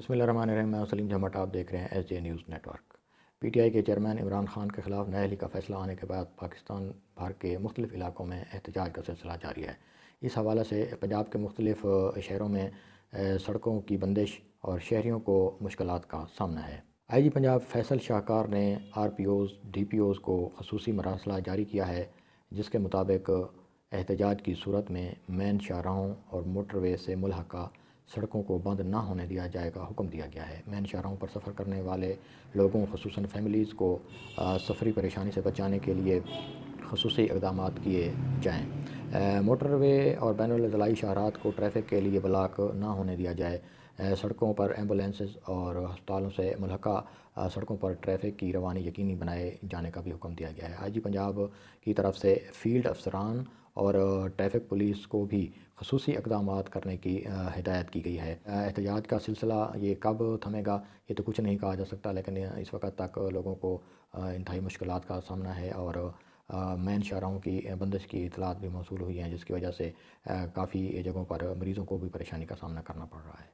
बिस्मिल्लाहिर्रहमानिर्रहीम। मैं सलीम जमट, आप देख रहे हैं SJ न्यूज़ नेटवर्क। PTI के चेयरमैन इमरान खान के ख़िलाफ़ न्यायालय का फ़ैसला आने के बाद पाकिस्तान भर के मुख्तलिफ़ इलाकों में एहतजाज का सिलसिला जारी है। इस हवाले से पंजाब के मुख्तलिफ़ शहरों में सड़कों की बंदिश और शहरियों को मुश्किलात का सामना है। IG पंजाब फैसल शाहकार ने RPOs DPOs को ख़ुसूसी मरासला जारी किया है, जिसके मुताबिक एहतजाज की सूरत में मेन शाहराहों और मोटरवे से मुल्हक़ा सड़कों को बंद ना होने दिया जाएगा हुक्म दिया गया है। मेन शाहराहों पर सफ़र करने वाले लोगों ख़ुसूसन फैमिलीज़ को सफ़री परेशानी से बचाने के लिए ख़ुसूसी इक़दाम किए जाएँ। मोटरवे और बैनुल ज़िलाई शाहरात को ट्रैफ़िक के लिए ब्लॉक ना होने दिया जाए। सड़कों पर एम्बुलेंसेस और अस्पतालों से मुल्हक़ा सड़कों पर ट्रैफ़िक की रवानी यकीनी बनाए जाने का भी हुक्म दिया गया है। IG पंजाब की तरफ से फ़ील्ड अफसरान और ट्रैफ़िक पुलिस को भी ख़ुसूसी इक़दाम करने की हिदायत की गई है। एहतजाज का सिलसिला ये कब थमेगा ये तो कुछ नहीं कहा जा सकता, लेकिन इस वक्त तक लोगों को इंतहाई मुश्किलात का सामना है और मेन शाहराहों की बंदिश की इतलात भी मौसूल हुई हैं, जिसकी वजह से काफ़ी जगहों पर मरीज़ों को भी परेशानी का सामना करना पड़ रहा है।